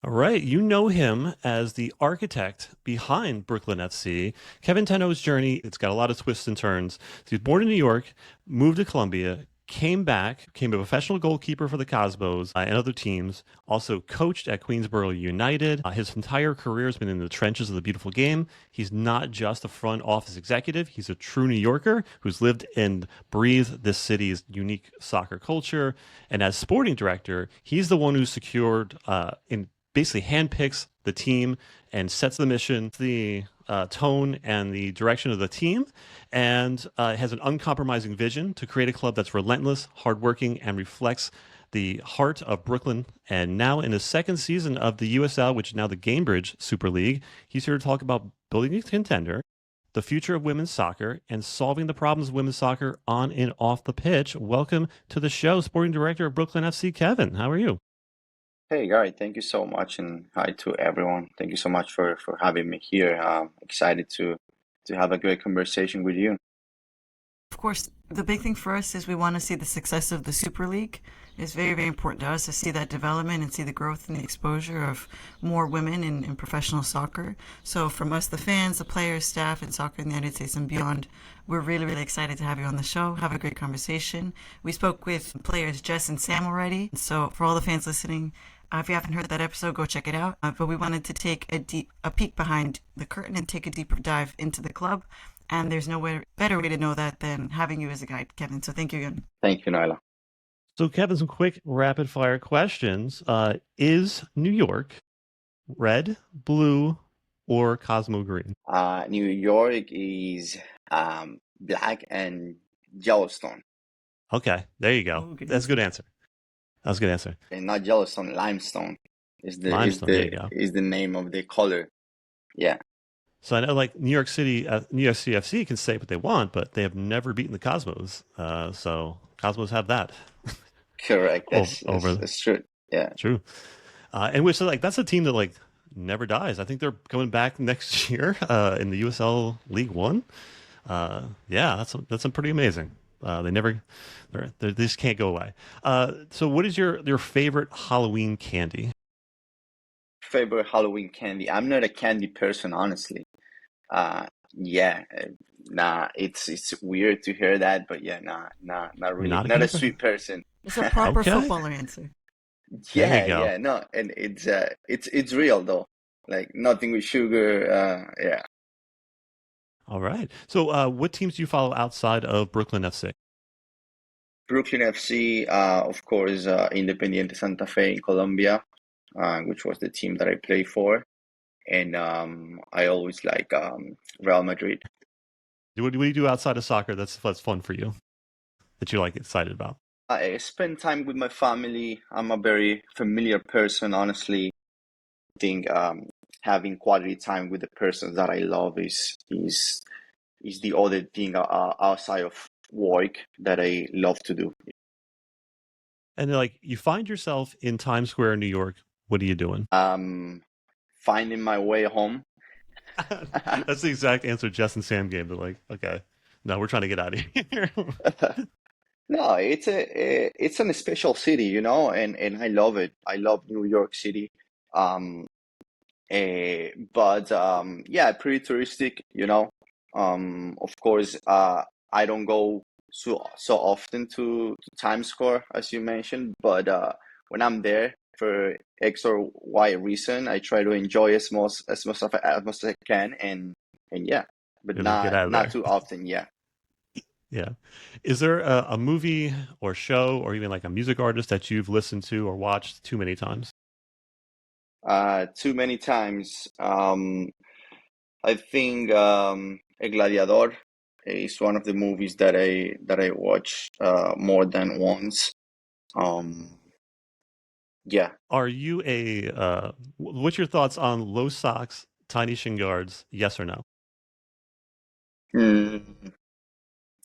All right, you know him as the architect behind Brooklyn FC. Kevin Tenho's journey, it's got a lot of twists and turns. So he was born in New York, moved to Columbia, came back, became a professional goalkeeper for the Cosmos and other teams, also coached at Queensborough United. His entire career has been in the trenches of the beautiful game. He's not just a front office executive, he's a true New Yorker who's lived and breathed this city's unique soccer culture. And as sporting director, he's the one who secured in basically handpicks the team and sets the mission, the tone, and the direction of the team, and has an uncompromising vision to create a club that's relentless, hardworking, and reflects the heart of Brooklyn. And now, in the second season of the USL, which is now the Gamebridge Super League, he's here to talk about building a contender, the future of women's soccer, and solving the problems of women's soccer on and off the pitch. Welcome to the show, Sporting Director of Brooklyn FC, Kevin. How are you? Hey, Gary, thank you so much, and hi to everyone. Thank you so much for having me here. Excited to have a great conversation with you. Of course, the big thing for us is we want to see the success of the Super League. It's very, very important to us to see that development and see the growth and the exposure of more women in professional soccer. So from us, the fans, the players, staff, and soccer in the United States and beyond, we're really, really excited to have you on the show, have a great conversation. We spoke with players Jess and Sam already. So for all the fans listening, if you haven't heard that episode, go check it out. But we wanted to take a peek behind the curtain and take a deeper dive into the club. And there's better way to know that than having you as a guide, Kevin. So thank you again. Thank you, Noela. So, Kevin, some quick rapid fire questions. Is New York red, blue, or Cosmo green? New York is black and Yellowstone, Okay, there you go. Oh, good That's a answer. good answer. That's a good answer. and not Yellowstone, limestone Limestone, there you go. is the name of the color. Yeah, So I know, like New York City, New York CFC can say what they want, but they have never beaten the Cosmos. So Cosmos have that correct. over. That's true. Yeah. True. And which like that's a team that like never dies. I think they're coming back next year in the USL League One. Yeah, that's pretty amazing. They just can't go away. So what is your favorite Halloween candy? Favorite Halloween candy. I'm not a candy person, honestly. Yeah, nah, it's weird to hear that, but yeah, not You're really. not a Not a candy fan? sweet person. It's a proper Okay, footballer answer. there you Yeah, go. yeah, no, and it's real though. Like nothing with sugar. Yeah. All right. So what teams do you follow outside of Brooklyn FC? Brooklyn FC, of course, Independiente Santa Fe in Colombia, which was the team that I play for, and I always like Real Madrid. What do you do outside of soccer that's fun for you that you like excited about? I spend time with my family. I'm a very familiar person, honestly. I think having quality time with the persons that I love is the other thing outside of work that I love to do. And like you find yourself in Times Square in New York, what are you doing? Finding my way home. That's the exact answer Jess and Sam gave. They're like, okay, no, we're trying to get out of here. No, it's an special city, and I love it. I love New York City. Um, but yeah, pretty touristic. Of course, I don't go so often to Times Square as you mentioned, but when I'm there for X or Y reason, I try to enjoy as much as I can, and yeah, but You're like, get out of not there. too often. Yeah. Yeah. Is there a movie or show or even like a music artist that you've listened to or watched too many times? Too many times. I think El Gladiador is one of the movies that I watch more than once. Um, yeah. Are you what's your thoughts on low socks, tiny shin guards? Yes or no? Mm,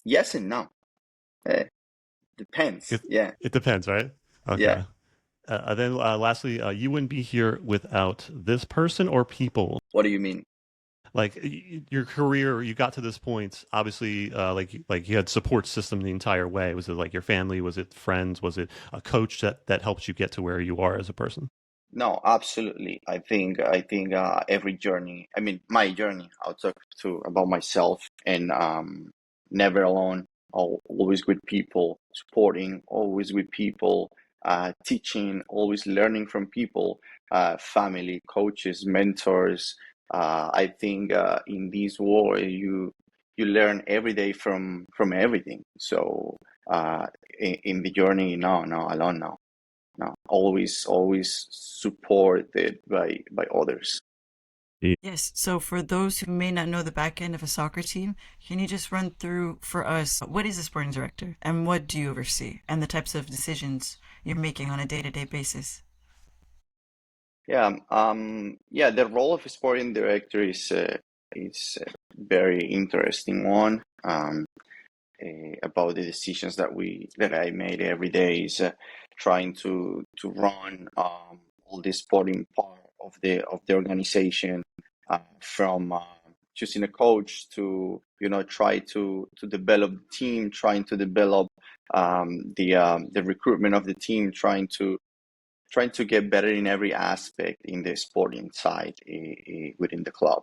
yes and no. Uh, Depends. It, Yeah. it depends, right? Yeah. Okay. Then lastly, you wouldn't be here without this person or people. What do you mean? Like your career, you got to this point. Obviously, like you had support system the entire way. Was it like your family? Was it friends? Was it a coach that helped you get to where you are as a person? No, absolutely. I think every journey, I mean my journey, I'll talk to about myself and never alone, always with people, supporting, always with people, teaching, always learning from people, family, coaches, mentors. I think in this world you learn every day from everything. So in the journey, no, alone, no, always supported by others. Yes. So for those who may not know the back end of a soccer team, can you just run through for us what is a sporting director and what do you oversee and the types of decisions you're making on a day-to-day basis? Yeah, the role of a sporting director is a very interesting one. About the decisions that I made every day is trying to run all the sporting part of the organization, from choosing a coach to try to develop the team, trying to develop the recruitment of the team, trying to get better in every aspect in the sporting side within the club.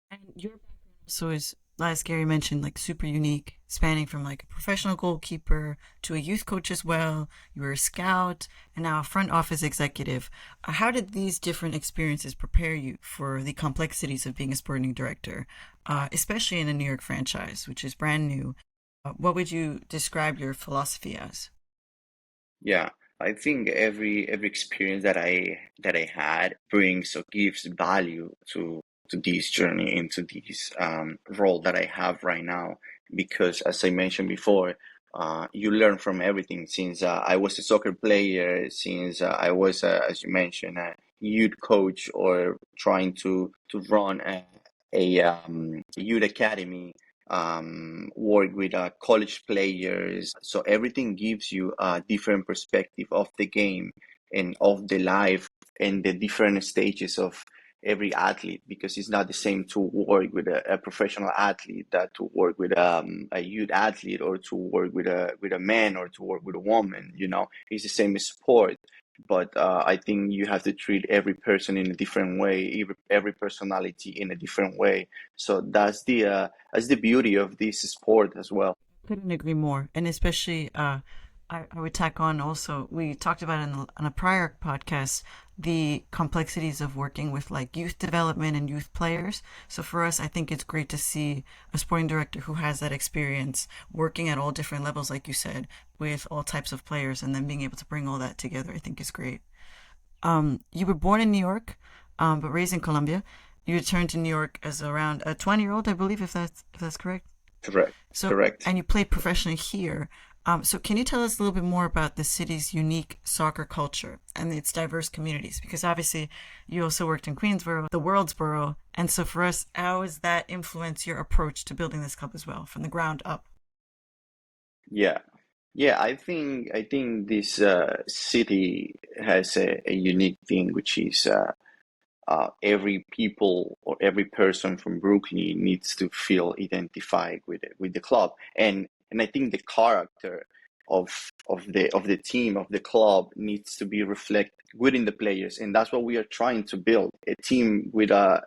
And your background also is, as Gary mentioned, like super unique, spanning from like a professional goalkeeper to a youth coach as well. You were a scout and now a front office executive. How did these different experiences prepare you for the complexities of being a sporting director, especially in a New York franchise, which is brand new? What would you describe your philosophy as? Yeah, I think every experience that I had brings or gives value to this journey, into this role that I have right now. Because as I mentioned before, you learn from everything. Since I was a soccer player, since I was, as you mentioned, a youth coach, or trying to run a youth academy, work with college players. So everything gives you a different perspective of the game and of the life and the different stages of every athlete, because it's not the same to work with a professional athlete that to work with a youth athlete, or to work with a man, or to work with a woman. It's the same sport, but I think you have to treat every person in a different way, every personality in a different way. So that's the beauty of this sport as well. Couldn't agree more. And especially, I would tack on also, we talked about on a prior podcast, the complexities of working with like youth development and youth players. So for us, I think it's great to see a sporting director who has that experience working at all different levels, like you said, with all types of players and then being able to bring all that together, I think is great. You were born in New York, but raised in Colombia. You returned to New York as around a 20-year-old, I believe, if that's correct. Correct. So, Correct. and you played professionally here. So can you tell us a little bit more about the city's unique soccer culture and its diverse communities? Because obviously you also worked in Queensboro, the world's borough. And so for us, how has that influenced your approach to building this club as well, from the ground up? Yeah. Yeah, I think this city has a unique thing, which is every people or every person from Brooklyn needs to feel identified with the club, and I think the character of the team, of the club, needs to be reflected within the players, and that's what we are trying to build, a team with a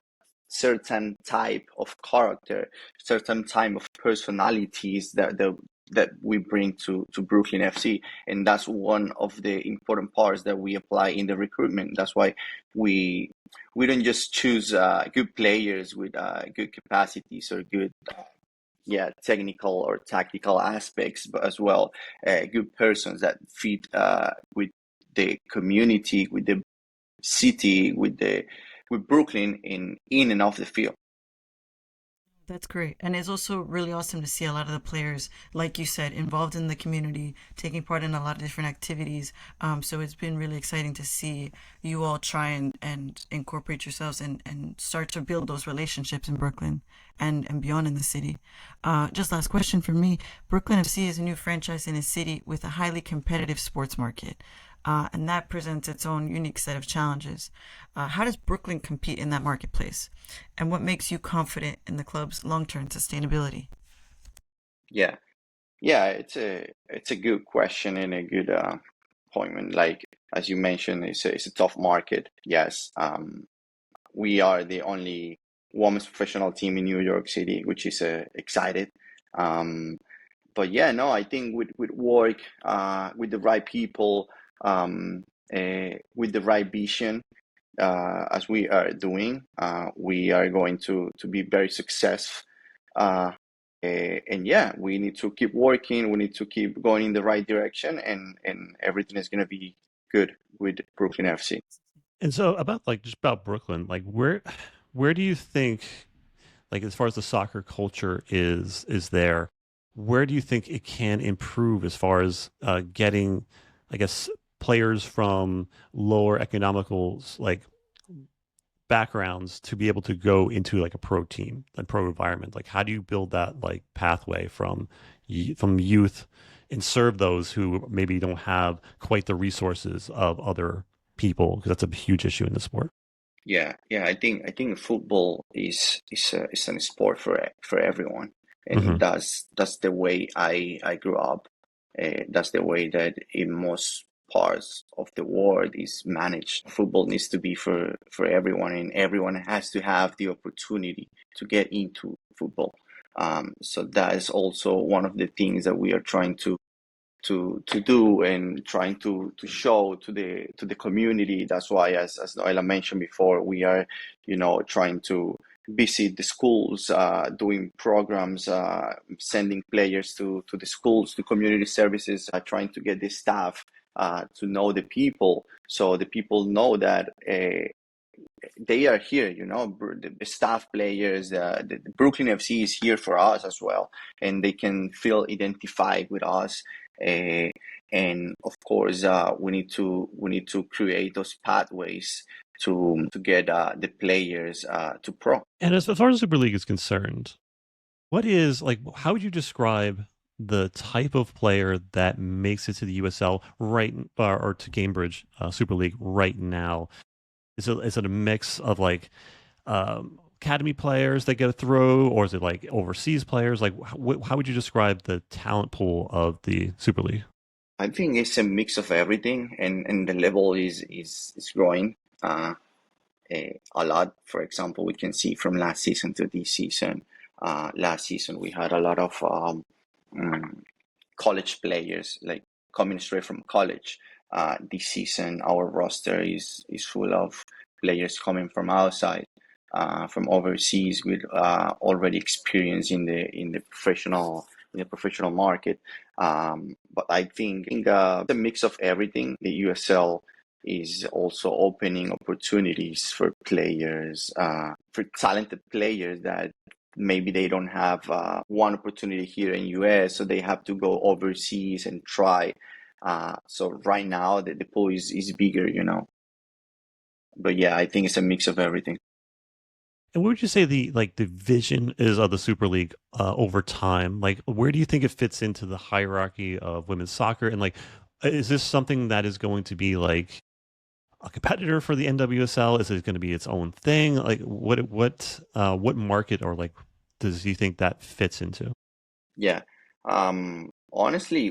certain type of character, certain type of personalities that we bring to Brooklyn FC, and that's one of the important parts that we apply in the recruitment. That's why we we don't just choose good players with good capacities or good technical or tactical aspects, but as well good persons that fit with the community, with the city, with Brooklyn in and off the field. That's great. And it's also really awesome to see a lot of the players, like you said, involved in the community, taking part in a lot of different activities. So it's been really exciting to see you all try and incorporate yourselves and start to build those relationships in Brooklyn and beyond in the city. Just last question for me. Brooklyn FC is a new franchise in a city with a highly competitive sports market. And that presents its own unique set of challenges. How does Brooklyn compete in that marketplace? And what makes you confident in the club's long-term sustainability? Yeah, yeah, it's a good question and a good appointment. Like as you mentioned, it's a tough market. Yes, we are the only women's professional team in New York City, which is excited. Um, but yeah, no, I think with work, with the right people, with the right vision, as we are doing, we are going to be very successful. Uh, and yeah, we need to keep working. We need to keep going in the right direction, and everything is going to be good with Brooklyn FC. And so about like just about Brooklyn, like where do you think, like as far as the soccer culture is there, where do you think it can improve as far as getting, I guess, players from lower economical like backgrounds to be able to go into like a pro team and pro environment? Like how do you build that like pathway from youth and serve those who maybe don't have quite the resources of other people, because that's a huge issue in the sport. Yeah, yeah. I think football is a sport for everyone, and Hmm. that's the way I grew up. That's the way that in most parts of the world is managed. Football needs to be for everyone, and everyone has to have the opportunity to get into football. So that is also one of the things that we are trying to do and trying to show to the community. That's why, as Noela mentioned before, we are, trying to visit the schools, doing programs, sending players to the schools, to community services, trying to get the staff to know the people, so the people know that they are here, the staff players, the Brooklyn FC is here for us as well, and they can feel identified with us. Uh, and of course, we need to create those pathways to get the players to pro. And as far as Super League is concerned, what is like, how would you describe the type of player that makes it to the USL right, or to Cambridge Super League right now? Is it a mix of like academy players that go through, or is it like overseas players? Like, how would you describe the talent pool of the Super League? I think it's a mix of everything, and the level is growing. A lot. For example, we can see from last season to this season. Last season, we had a lot of mm, college players, like coming straight from college. This season, our roster is full of players coming from outside, from overseas, with already experience in the professional market. But I think it's a mix of everything. The USL is also opening opportunities for players, for talented players that maybe they don't have one opportunity here in US, so they have to go overseas and try. So right now the pool is bigger, But yeah, I think it's a mix of everything. And what would you say the vision is of the Super League over time? Like, where do you think it fits into the hierarchy of women's soccer? And like, is this something that is going to be like a competitor for the NWSL? Is it going to be its own thing? Like, what market, or like, does you think that fits into? Yeah. Honestly,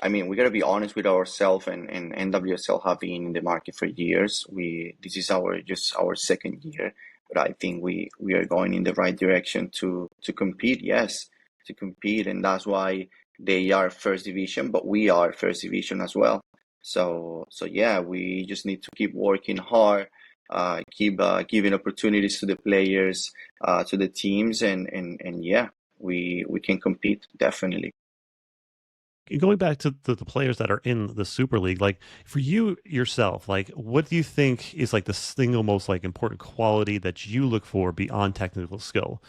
I mean, we gotta be honest with ourselves, and NWSL have been in the market for years. This is our second year, but I think we are going in the right direction to compete. Yes, to compete, and that's why they are first division, but we are first division as well. So yeah, we just need to keep working hard, keep giving opportunities to the players, to the teams, and yeah, we can compete definitely. Going back to the players that are in the Super League, like for you yourself, like what do you think is like the single most like important quality that you look for beyond technical skill?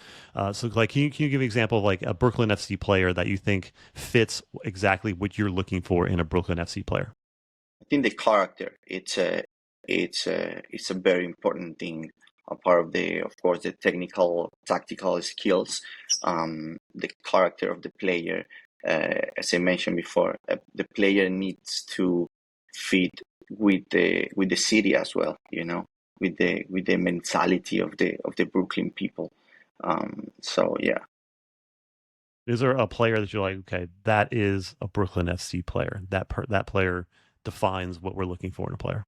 So like, can you give an example of like a Brooklyn FC player that you think fits exactly what you're looking for in a Brooklyn FC player? I think the character, it's a very important thing. A part of of course, the technical, tactical skills, the character of the player. As I mentioned before, the player needs to fit with the city as well. With the mentality of the Brooklyn people. So yeah. Is there a player that you're like, okay, that is a Brooklyn FC player? That player defines what we're looking for in a player?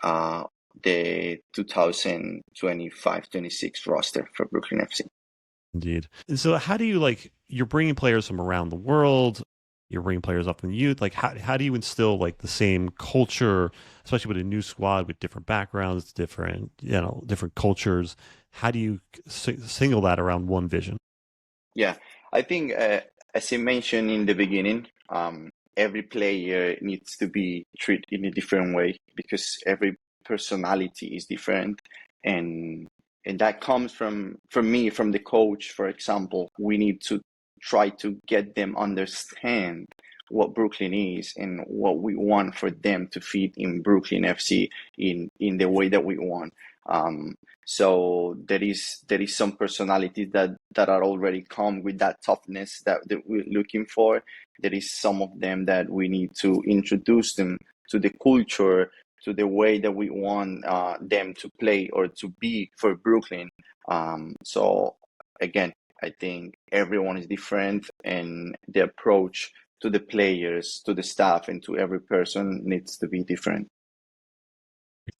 Uh, the 2025-26 roster for Brooklyn FC. Indeed. And so how do you like, you're bringing players from around the world, you're bringing players up in the youth, like how do you instill like the same culture, especially with a new squad with different backgrounds, different, different cultures? How do you single that around one vision? Yeah, I think as I mentioned in the beginning, every player needs to be treated in a different way because every personality is different, and that comes from me, from the coach, for example. We need to try to get them understand what Brooklyn is and what we want for them to fit in Brooklyn FC in the way that we want. So there is some personalities that are already come with that toughness that we're looking for. There is some of them that we need to introduce them to the culture, to the way that we want them to play or to be for Brooklyn. So again, I think everyone is different, and the approach to the players, to the staff, and to every person needs to be different.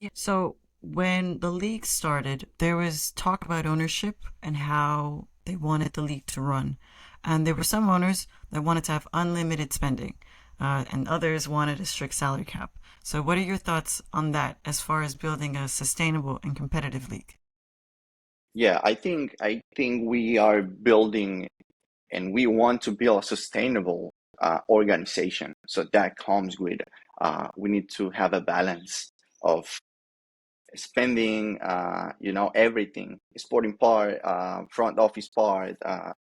Yeah. So when the league started, there was talk about ownership and how they wanted the league to run. And there were some owners that wanted to have unlimited spending, and others wanted a strict salary cap. So what are your thoughts on that as far as building a sustainable and competitive league? Yeah, I think we are building, and we want to build a sustainable organization. So that comes with we need to have a balance of spending, everything, sporting part, front office part,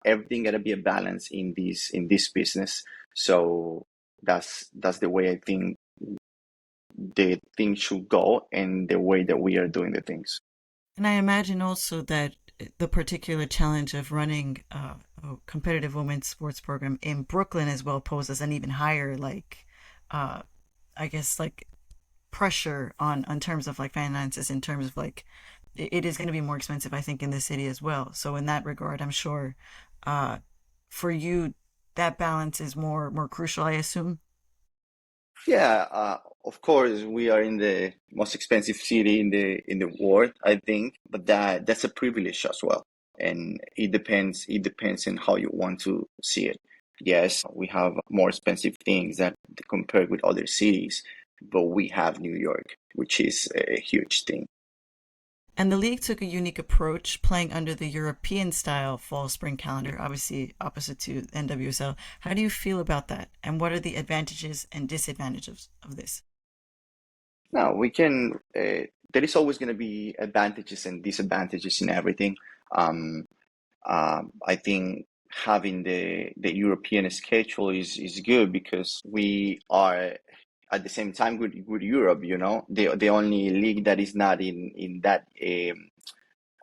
everything gotta be a balance in this business. So that's the way I think the thing should go, and the way that we are doing the things. And I imagine also that the particular challenge of running a competitive women's sports program in Brooklyn as well poses an even higher, like, uh, I guess, like pressure on terms of like finances, in terms of like it is going to be more expensive, I think, in the city as well. So in that regard, I'm sure uh, for you that balance is more crucial, I assume. Yeah, of course, we are in the most expensive city in the world, I think, but that's a privilege as well, and it depends. It depends on how you want to see it. Yes, we have more expensive things that compared with other cities, but we have New York, which is a huge thing. And the league took a unique approach, playing under the European style fall spring calendar, obviously opposite to NWSL. How do you feel about that? And what are the advantages and disadvantages of this? Now we can. There is always going to be advantages and disadvantages in everything. Um, I think having the European schedule is good because we are at the same time with Europe. The only league that is not in that.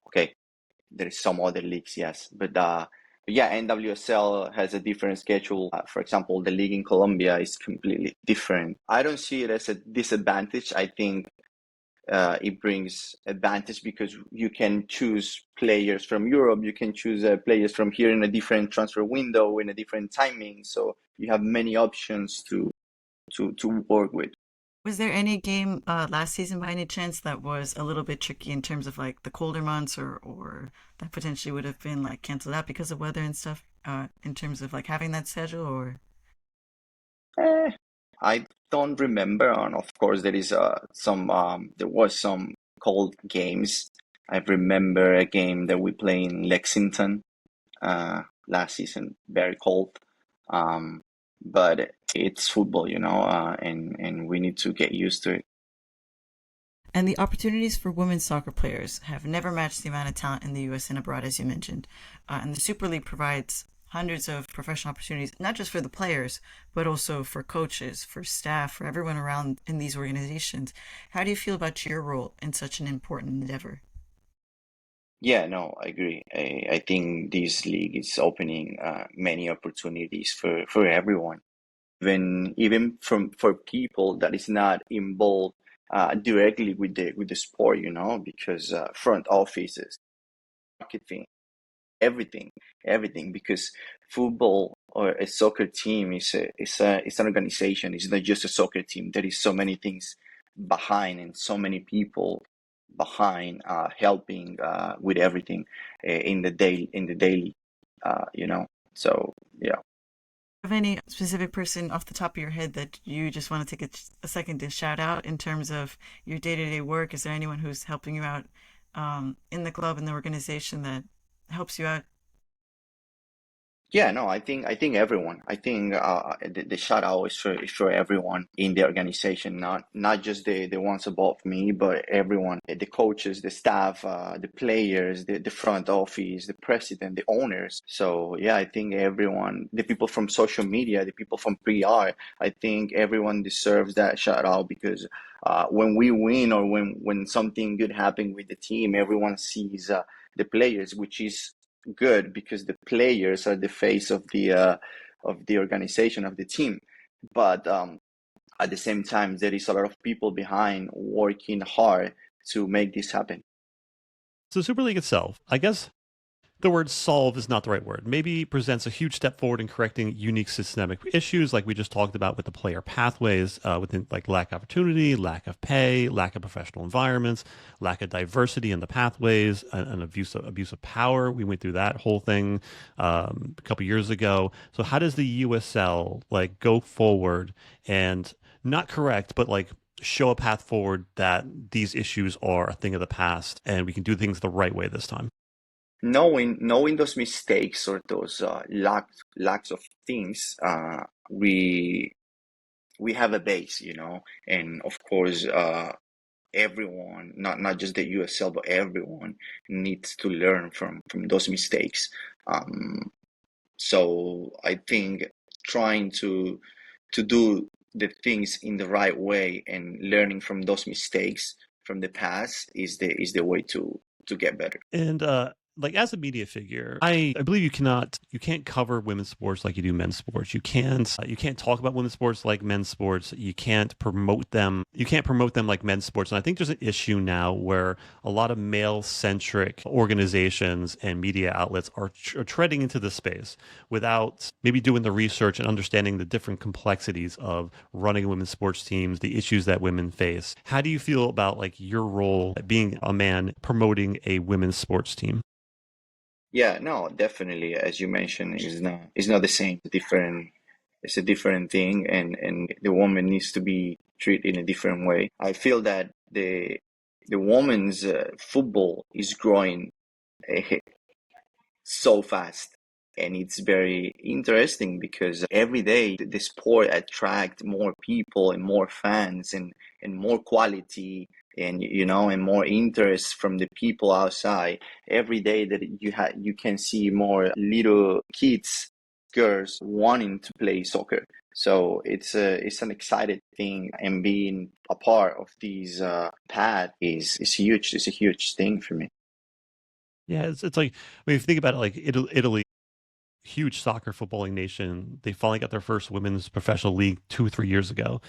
Okay, there is some other leagues, yes, but yeah, NWSL has a different schedule. For example, the league in Colombia is completely different. I don't see it as a disadvantage. I think it brings advantage because you can choose players from Europe, you can choose players from here in a different transfer window, in a different timing. So you have many options to work with. Was there any game last season by any chance that was a little bit tricky in terms of like the colder months, or that potentially would have been like canceled out because of weather and stuff, in terms of like having that schedule, or Eh, I don't remember, and of course there was some cold games. I remember a game that we played in Lexington last season, very cold. Um, but it's football, and we need to get used to it. and the opportunities for women's soccer players have never matched the amount of talent in the US and abroad, as you mentioned. And the Super League provides hundreds of professional opportunities, not just for the players, but also for coaches, for staff, for everyone around in these organizations. How do you feel about your role in such an important endeavor? Yeah, no, I agree. I think this league is opening many opportunities for everyone, even from for people that is not involved directly with the sport, because front offices, marketing. everything, because football or a soccer team it's an organization. It's not just a soccer team. There is so many things behind and so many people behind helping with everything in the daily you know. So yeah. Have any specific person off the top of your head that you just want to take a second to shout out in terms of your day-to-day work? Is there anyone who's helping you out in the club, in the organization that helps you out? Yeah, no, I think everyone. I think the shout out is for everyone in the organization, not just the ones above me, but everyone, the coaches, the staff, the players, the front office, the president, the owners. So yeah, I think everyone, the people from social media, the people from PR, I think everyone deserves that shout out, because when we win or when something good happens with the team, everyone sees the players, which is good, because the players are the face of the organization, of the team. But at the same time, there is a lot of people behind working hard to make this happen. So Super League itself, I guess the word solve is not the right word. Maybe presents a huge step forward in correcting unique systemic issues like we just talked about with the player pathways, within like lack of opportunity, lack of pay, lack of professional environments, lack of diversity in the pathways, and abuse of power. We went through that whole thing a couple years ago. So how does the USL like go forward and not correct, but like show a path forward that these issues are a thing of the past and we can do things the right way this time? Knowing those mistakes or those lacks of things, we have a base, you know. And of course, everyone, not just the USL, but everyone needs to learn from those mistakes. So I think trying to do the things in the right way and learning from those mistakes from the past is the way to get better. And like as a media figure, I believe you can't cover women's sports like you do men's sports. You can't talk about women's sports like men's sports. You can't promote them. You can't promote them like men's sports. And I think there's an issue now where a lot of male centric organizations and media outlets are treading into this space without maybe doing the research and understanding the different complexities of running women's sports teams, the issues that women face. How do you feel about like your role being a man promoting a women's sports team? Yeah, no, definitely. As you mentioned, it's not the same. It's a different thing, and the woman needs to be treated in a different way. I feel that the women's football is growing uh, so fast, and it's very interesting because every day the sport attract more people and more fans and more quality, and you know, and more interest from the people outside. Every day that you can see more little kids, girls wanting to play soccer. So it's an exciting thing, and being a part of these path is huge. It's a huge thing for me. Yeah, it's like when you think about it, like Italy, huge soccer footballing nation. They finally got their first women's professional league 2 or 3 years ago.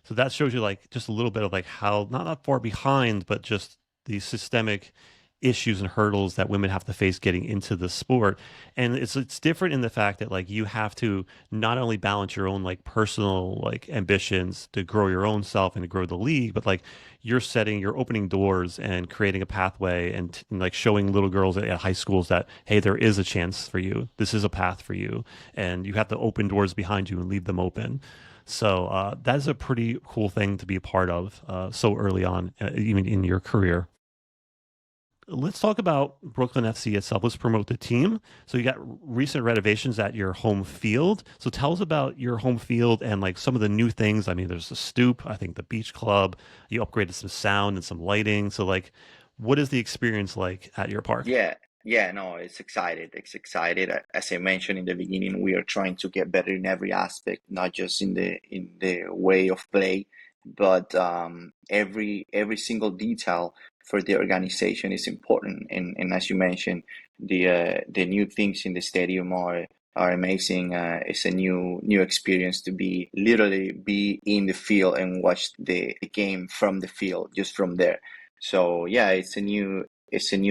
So that shows you like just a little bit of like how not far behind, but just the systemic issues and hurdles that women have to face getting into the sport. And it's different in the fact that like you have to not only balance your own like personal like ambitions to grow your own self and to grow the league, but like you're opening doors and creating a pathway and like showing little girls at high schools that hey, there is a chance for you. This is a path for you, and you have to open doors behind you and leave them open. So that is a pretty cool thing to be a part of so early on, even in your career. Let's talk about Brooklyn FC itself. Let's promote the team. So you got recent renovations at your home field. So tell us about your home field and like some of the new things. I mean, there's the stoop, I think the beach club. You upgraded some sound and some lighting. So like, what is the experience like at your park? Yeah, yeah, no, it's excited. It's excited. As I mentioned in the beginning, we are trying to get better in every aspect, not just in the way of play, but every single detail for the organization is important. And as you mentioned, the new things in the stadium are amazing. It's a new experience to be literally be in the field and watch the game from the field, just from there. So yeah, it's a new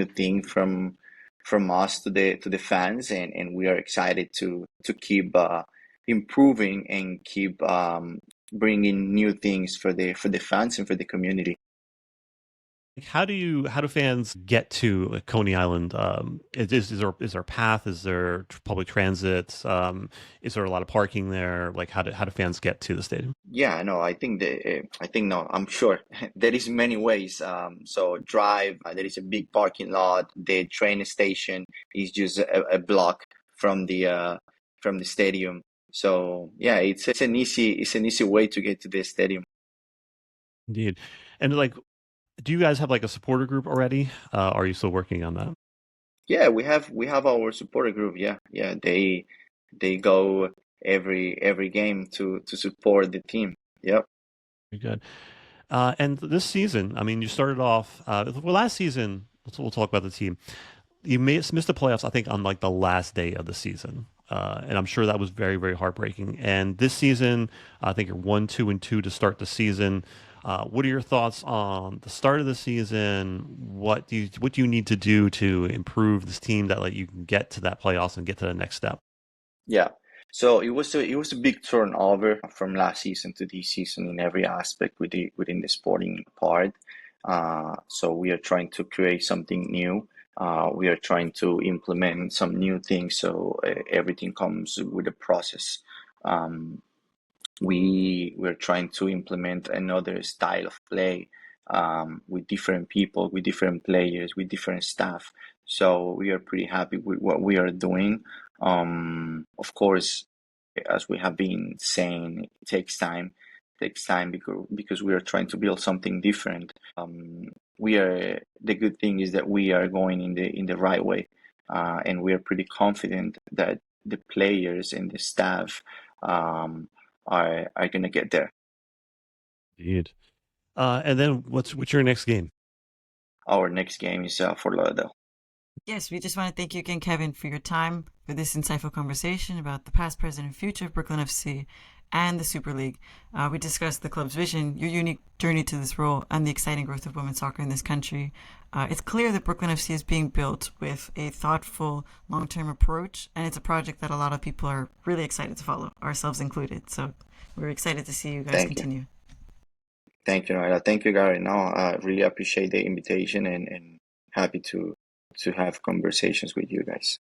thing from us to the fans, and we are excited to keep improving and keep bringing new things for the fans and for the community. How do fans get to Coney Island? Is there a path? Is there public transit? Is there a lot of parking there? Like how do fans get to the stadium? Yeah, no, I think no, I'm sure there is many ways. So drive, there is a big parking lot. The train station is just a block from the stadium. So yeah, it's an easy way to get to the stadium. Indeed. And like, do you guys have like a supporter group already? Are you still working on that? Yeah, we have our supporter group. Yeah, yeah, they go every game to support the team. Yep. Very good. And this season, I mean, you started off well last season. We'll talk about the team. You missed the playoffs, I think, on like the last day of the season. And I'm sure that was very, very heartbreaking. And this season, I think you're 1-2-2 to start the season. What are your thoughts on the start of the season? What do you need to do to improve this team that like you can get to that playoffs and get to the next step? Yeah. So it was a big turnover from last season to this season in every aspect within the sporting part. So we are trying to create something new. We are trying to implement some new things. So everything comes with a process. Um, we're trying to implement another style of play, with different people, with different players, with different staff. So we are pretty happy with what we are doing. Of course, as we have been saying, it takes time because we are trying to build something different. We are the good thing is that we are going in the right way, and we are pretty confident that the players and the staff um, are gonna get there. Indeed. And then what's your next game? Our next game is for Lauderdale. Yes, we just want to thank you again, Kevin, for your time, for this insightful conversation about the past, present, and future of Brooklyn FC and the Super League. We discussed the club's vision, your unique journey to this role, and the exciting growth of women's soccer in this country. It's clear that Brooklyn FC is being built with a thoughtful, long-term approach, and it's a project that a lot of people are really excited to follow, ourselves included. So we're excited to see you guys Thank you. continue. Thank you, Noela. Thank you, Gary. No, I really appreciate the invitation and happy to have conversations with you guys.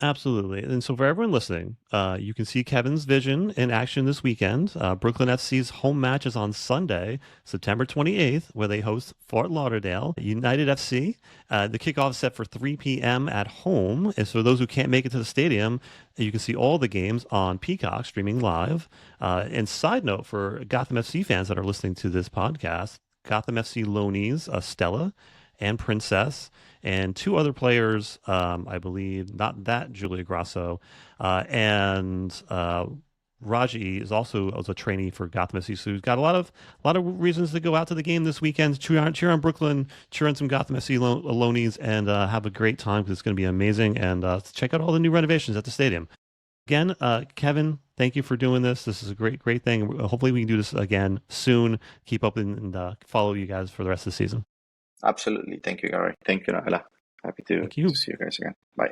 Absolutely. And so for everyone listening, you can see Kevin's vision in action this weekend. Brooklyn FC's home match is on Sunday, September 28th, where they host Fort Lauderdale United FC. The kickoff is set for 3 p.m. at home. And so those who can't make it to the stadium, you can see all the games on Peacock streaming live. And side note for Gotham FC fans that are listening to this podcast, Gotham FC loanees Stella and Princess, and two other players, I believe, not that Julia Grasso, and Raji is also as a trainee for Gotham FC. So we've got a lot of reasons to go out to the game this weekend. Cheer on Brooklyn, cheer on some Gotham FC loanees, and have a great time because it's going to be amazing. And check out all the new renovations at the stadium. Again, Kevin, thank you for doing this. This is a great thing. Hopefully, we can do this again soon. Keep up and follow you guys for the rest of the season. Absolutely. Thank you, Gary. Thank you, Noela. Happy to Thank you. see you guys again. Bye.